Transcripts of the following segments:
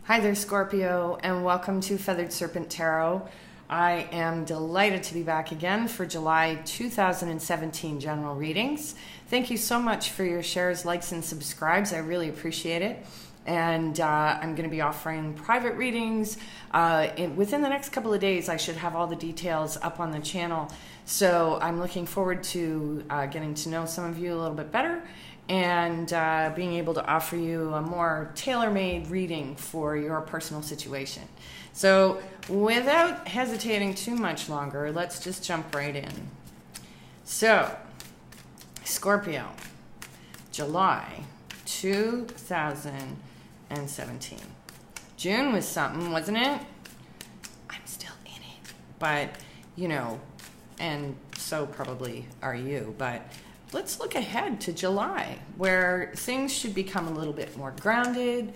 Hi there, Scorpio, and welcome to Feathered Serpent Tarot. I am delighted to be back again for July 2017 general readings. Thank you so much for your shares, likes, and subscribes. I really appreciate it. And I'm going to be offering private readings. Within the next couple of days, I should have all the details up on the channel. So I'm looking forward to getting to know some of you a little bit better and being able to offer you a more tailor-made reading for your personal situation. So without hesitating too much longer, let's just jump right in. So, Scorpio, July 2017. June was something, wasn't it? I'm still in it. But, you know, and so probably are you, but let's look ahead to July, where things should become a little bit more grounded.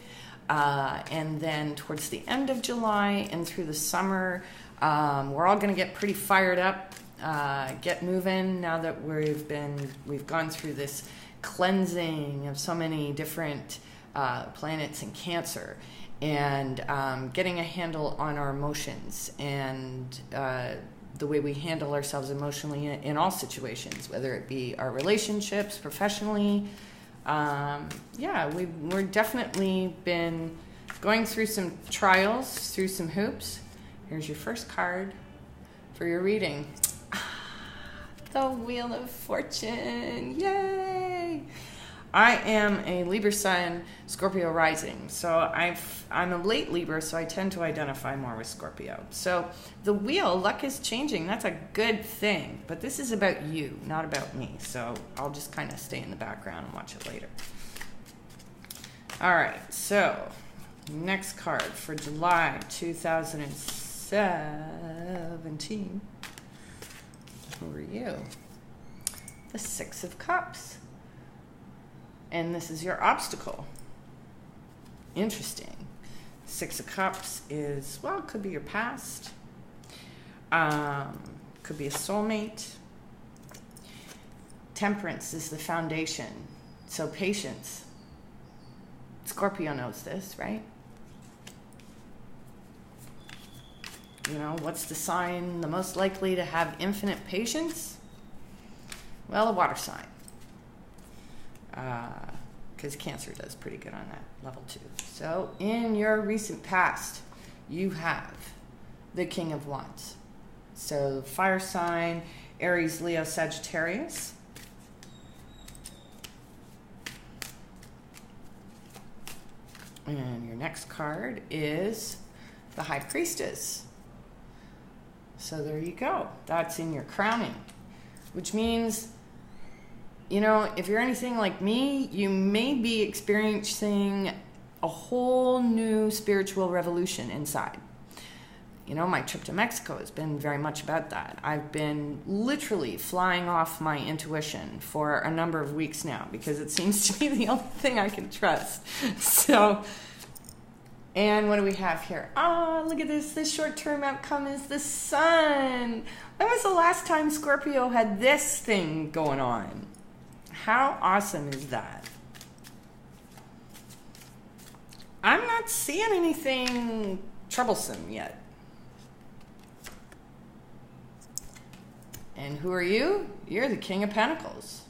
And then towards the end of July and through the summer, we're all going to get pretty fired up, get moving now that we've gone through this cleansing of so many different planets in Cancer, and getting a handle on our emotions and the way we handle ourselves emotionally in all situations, whether it be our relationships, professionally. We're definitely been going through some trials, through some hoops. Here's your first card for your reading. The Wheel of Fortune. Yay! I am a Libra Sun, Scorpio rising. So I'm a late Libra, so I tend to identify more with Scorpio. So the wheel, luck is changing. That's a good thing. But this is about you, not about me. So I'll just kind of stay in the background and watch it later. All right, so next card for July 2017. Who are you? The Six of Cups. And this is your obstacle. Interesting. Six of Cups is, well, it could be your past. Could be a soulmate. Temperance is the foundation. So patience. Scorpio knows this, right? You know, what's the sign the most likely to have infinite patience? Well, a water sign. Because Cancer does pretty good on that level too. So in your recent past, you have the King of Wands. So fire sign, Aries, Leo, Sagittarius. And your next card is the High Priestess. So there you go. That's in your crowning, which means, you know, if you're anything like me, you may be experiencing a whole new spiritual revolution inside. You know, my trip to Mexico has been very much about that. I've been literally flying off my intuition for a number of weeks now because it seems to be the only thing I can trust. So, and what do we have here? Oh, look at this. This short-term outcome is the Sun. When was the last time Scorpio had this thing going on? How awesome is that? I'm not seeing anything troublesome yet. And who are you? You're the King of Pentacles.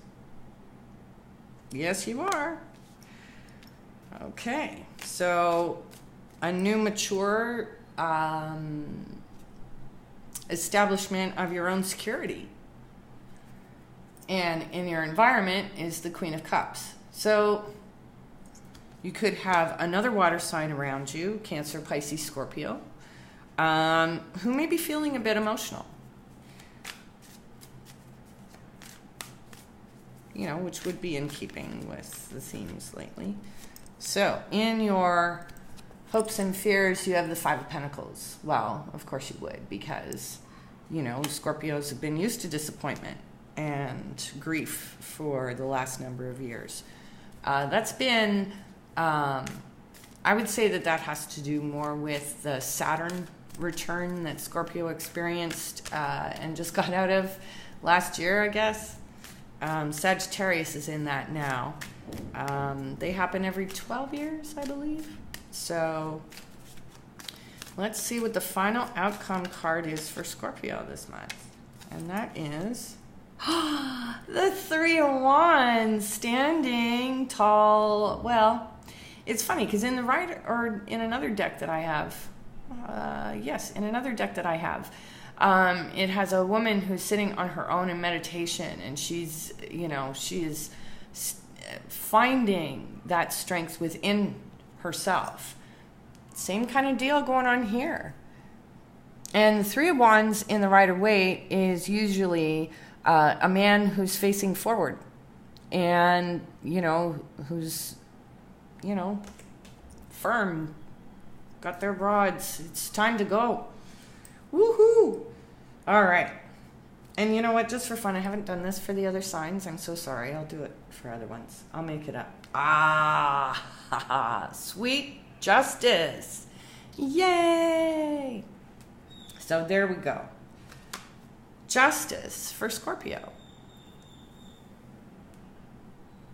Yes, you are. Okay, so a new mature establishment of your own security. And in your environment is the Queen of Cups. So you could have another water sign around you, Cancer, Pisces, Scorpio, who may be feeling a bit emotional. You know, which would be in keeping with the themes lately. So in your hopes and fears, you have the Five of Pentacles. Well, of course you would, because, you know, Scorpios have been used to disappointment and grief for the last number of years. That's been, I would say that has to do more with the Saturn return that Scorpio experienced and just got out of last year, I guess. Sagittarius is in that now. They happen every 12 years, I believe. So Let's see what the final outcome card is for Scorpio this month. And that is the Three of Wands, standing tall. Well, it's funny because in the right, or in another deck that I have, yes, in another deck that I have, it has a woman who's sitting on her own in meditation, and she's, you know, she is finding that strength within herself. Same kind of deal going on here. And the Three of Wands in the Rider-Waite is usually a man who's facing forward and, you know, who's, you know, firm, got their rods. It's time to go. Woohoo! All right. And you know what? Just for fun, I haven't done this for the other signs. I'm so sorry. I'll do it for other ones. I'll make it up. Ah, sweet justice. Yay! So there we go. Justice for Scorpio.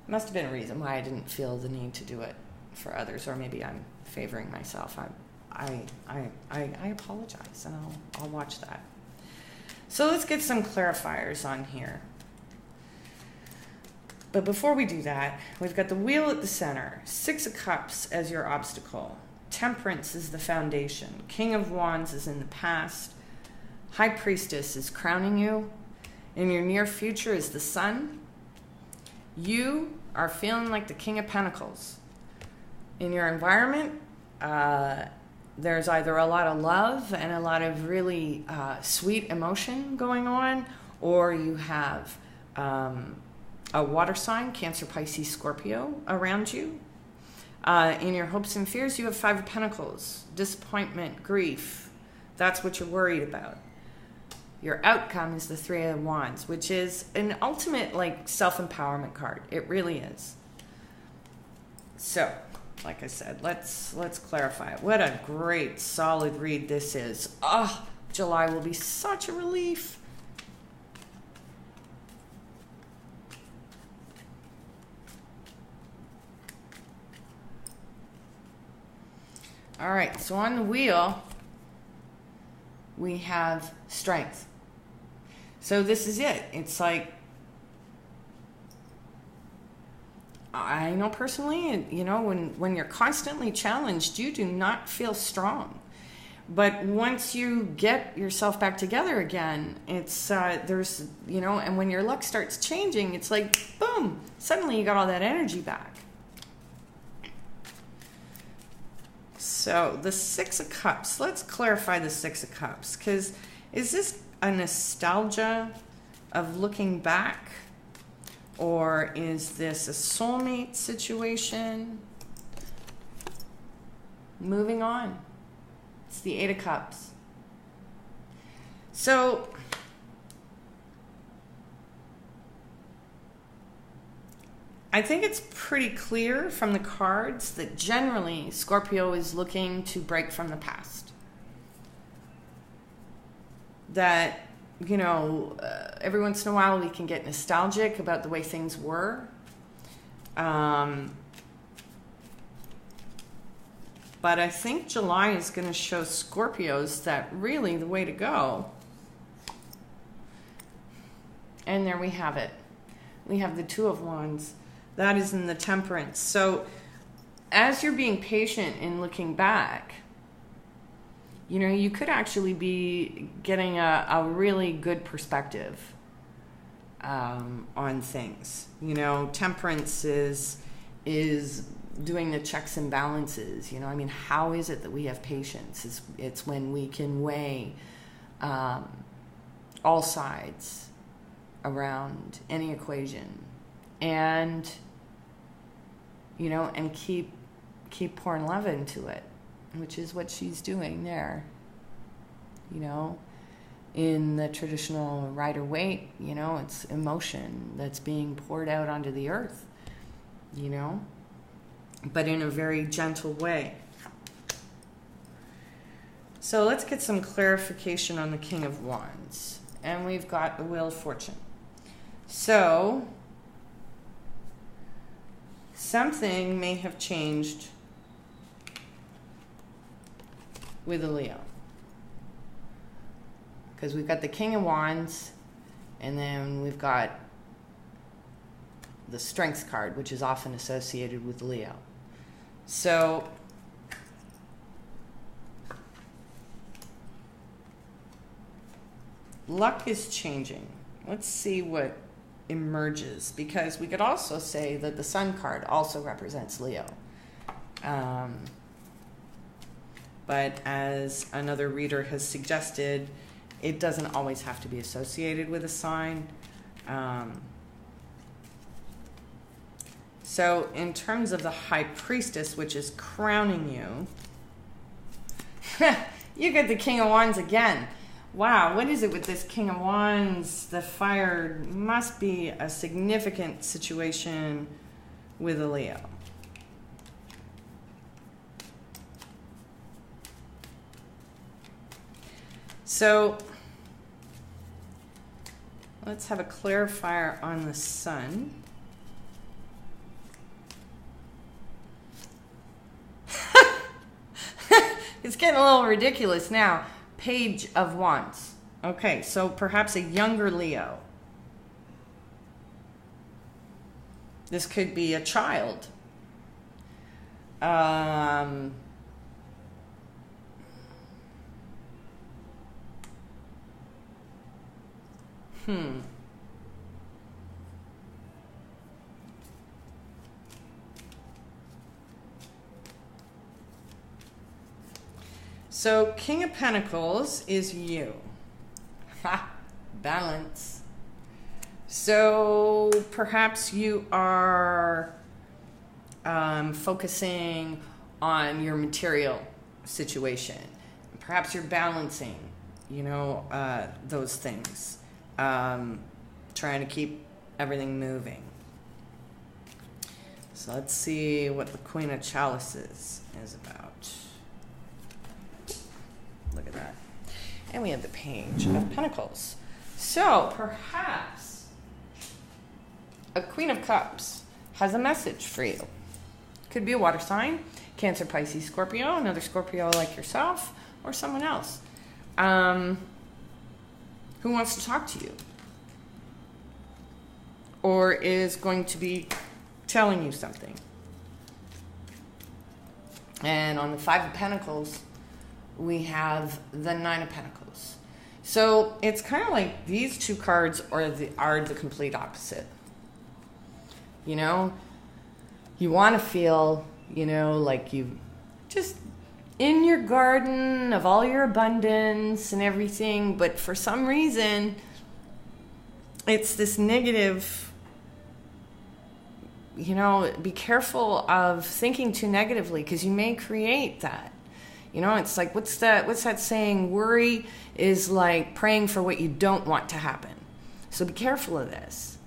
Must have been a reason why I didn't feel the need to do it for others, or maybe I'm favoring myself. I apologize, and I'll watch that. So let's get some clarifiers on here. But before we do that, we've got the Wheel at the center, Six of Cups as your obstacle, Temperance is the foundation, King of Wands is in the past, High Priestess is crowning you, in your near future is the Sun. You are feeling like the King of Pentacles. In your environment, there's either a lot of love and a lot of really sweet emotion going on, or you have a water sign, Cancer, Pisces, Scorpio, around you. In your hopes and fears, you have Five of Pentacles, disappointment, grief. That's what you're worried about. Your outcome is the Three of Wands, which is an ultimate like self-empowerment card. It really is. So, like I said, let's clarify it. What a great solid read this is. Oh, July will be such a relief. All right, so on the wheel, we have strength. So this is it. It's like, I know personally, you know, when you're constantly challenged, you do not feel strong. But once you get yourself back together again, it's, there's, you know, and when your luck starts changing, it's like, boom, suddenly you got all that energy back. So the Six of Cups, let's clarify the Six of Cups, because is this a nostalgia of looking back, or is this a soulmate situation? Moving on. It's the Eight of Cups. So I think it's pretty clear from the cards that generally Scorpio is looking to break from the past. That, you know, every once in a while we can get nostalgic about the way things were. But I think July is going to show Scorpios that really the way to go. And there we have it. We have the Two of Wands. That is in the Temperance. So as you're being patient in looking back, you know, you could actually be getting a really good perspective on things. You know, Temperance is doing the checks and balances. You know, I mean, how is it that we have patience? It's when we can weigh all sides around any equation, and, you know, and keep pouring love into it, which is what she's doing there. You know, in the traditional Rider-Waite, you know, it's emotion that's being poured out onto the earth, you know, but in a very gentle way. So let's get some clarification on the King of Wands. And we've got the Wheel of Fortune. So something may have changed with a Leo. Because we've got the King of Wands, and then we've got the Strength card, which is often associated with Leo. So luck is changing. Let's see what emerges, because we could also say that the Sun card also represents Leo. But as another reader has suggested, it doesn't always have to be associated with a sign. So in terms of the High Priestess, which is crowning you, you get the King of Wands again. Wow, what is it with this King of Wands? The fire must be a significant situation with a Leo. So let's have a clarifier on the Sun. It's getting a little ridiculous now. Page of Wands. Okay, so perhaps a younger Leo. This could be a child. So King of Pentacles is you. Ha! Balance. So perhaps you are focusing on your material situation. Perhaps you're balancing, you know, those things. Trying to keep everything moving. So let's see what the Queen of Chalices is about. Look at that. And we have the Page of Pentacles. So perhaps a Queen of Cups has a message for you. Could be a water sign, Cancer, Pisces, Scorpio, another Scorpio like yourself, or someone else who wants to talk to you or is going to be telling you something. And on the Five of Pentacles, we have the Nine of Pentacles. So it's kind of like these two cards are the complete opposite. You know, you want to feel, you know, like you just in your garden of all your abundance and everything, but for some reason it's this negative, you know, be careful of thinking too negatively, because you may create that. You know, it's like, what's that saying? Worry is like praying for what you don't want to happen. So be careful of this,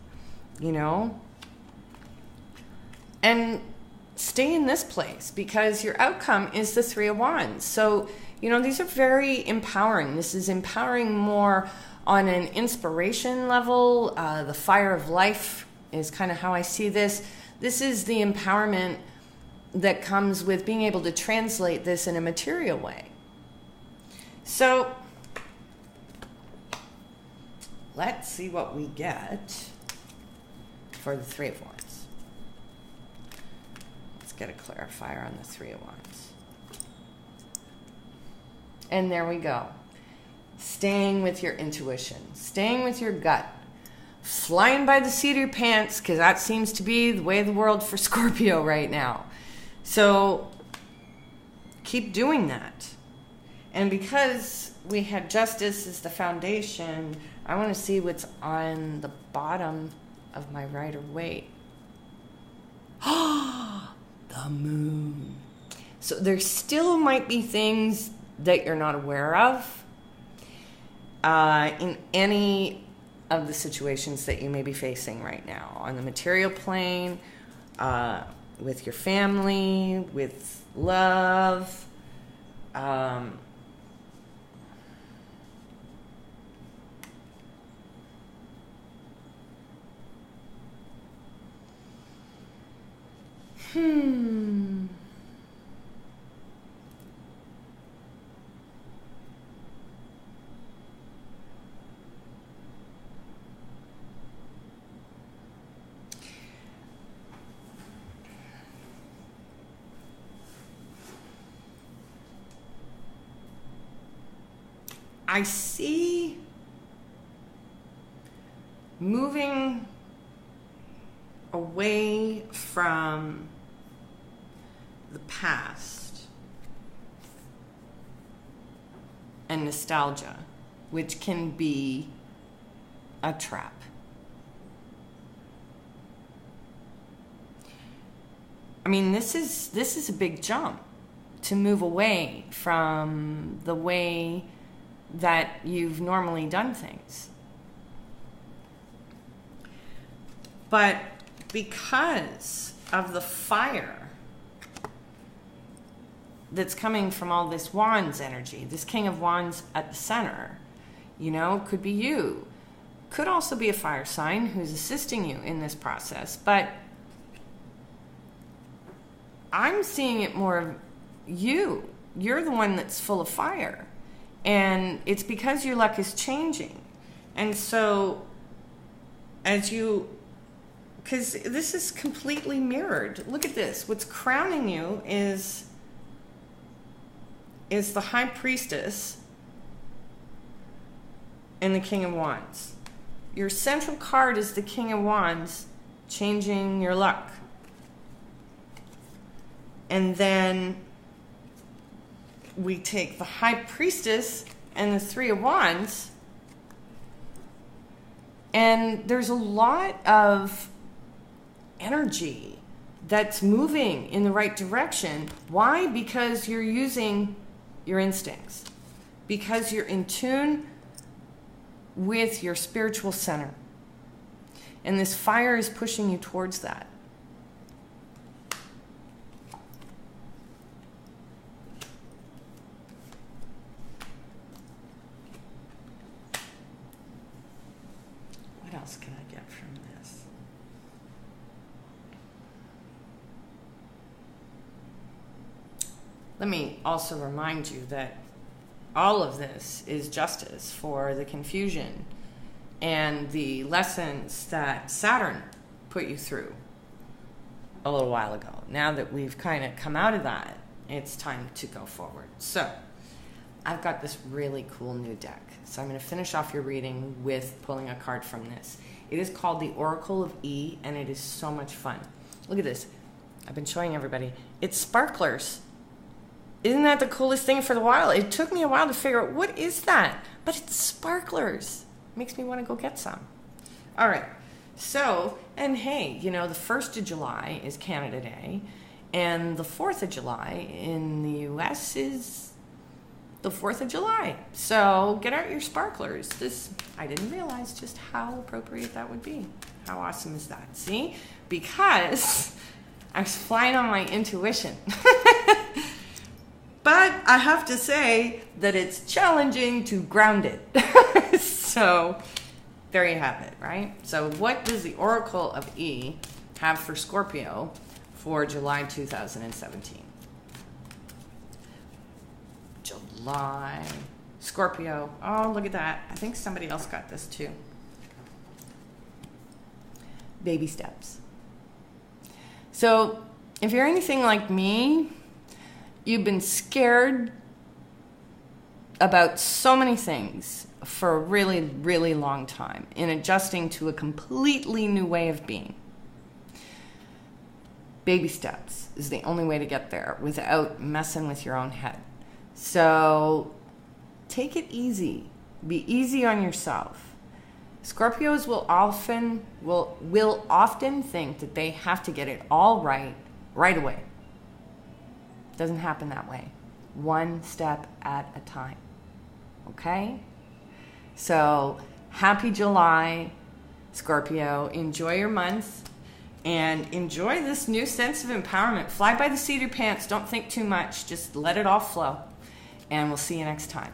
you know? And stay in this place, because your outcome is the Three of Wands. So, you know, these are very empowering. This is empowering more on an inspiration level. The fire of life is kind of how I see this. This is the empowerment that comes with being able to translate this in a material way. So let's see what we get for the Three of Wands. Let's get a clarifier on the Three of Wands. And there we go. Staying with your intuition, staying with your gut, flying by the seat of your pants, because that seems to be the way of the world for Scorpio right now. So keep doing that. And because we had justice as the foundation, I want to see what's on the bottom of my Rider-Waite. The moon. So there still might be things that you're not aware of in any of the situations that you may be facing right now. On the material plane, with your family, with love. I see moving away from the past and nostalgia, which can be a trap. I mean, this is a big jump to move away from the way that you've normally done things. But because of the fire that's coming from all this Wands energy, this King of Wands at the center, you know, could be you. Could also be a fire sign who's assisting you in this process. But I'm seeing it more of you. You're the one that's full of fire. And it's because your luck is changing. And so as you, because this is completely mirrored. Look at this. What's crowning you is the High Priestess and the King of Wands. Your central card is the King of Wands, changing your luck. And then we take the High Priestess and the Three of Wands, and there's a lot of energy that's moving in the right direction. Why? Because you're using your instincts. Because you're in tune with your spiritual center. And this fire is pushing you towards that. What else can I get from this? Let me also remind you that all of this is justice for the confusion and the lessons that Saturn put you through a little while ago. Now that we've kind of come out of that, it's time to go forward. So I've got this really cool new deck. So I'm going to finish off your reading with pulling a card from this. It is called the Oracle of E, and it is so much fun. Look at this. I've been showing everybody. It's sparklers. Isn't that the coolest thing for the while? It took me a while to figure out what is that, but it's sparklers. Makes me want to go get some. All right. So, and hey, you know, the 1st of July is Canada Day, and the 4th of July in the U.S. is the 4th of July. So get out your sparklers. This, I didn't realize just how appropriate that would be. How awesome is that? See? Because I was flying on my intuition. But I have to say that it's challenging to ground it. So there you have it, right? So what does the Oracle of E have for Scorpio for July 2017? July, Scorpio. Oh, look at that. I think somebody else got this too. Baby steps. So if you're anything like me, you've been scared about so many things for a really, really long time in adjusting to a completely new way of being. Baby steps is the only way to get there without messing with your own head. So take it easy. Be easy on yourself. Scorpios will often think that they have to get it all right away. Doesn't happen that way. One step at a time. Okay? So, happy July, Scorpio. Enjoy your month and enjoy this new sense of empowerment. Fly by the seat of your pants. Don't think too much. Just let it all flow. And we'll see you next time.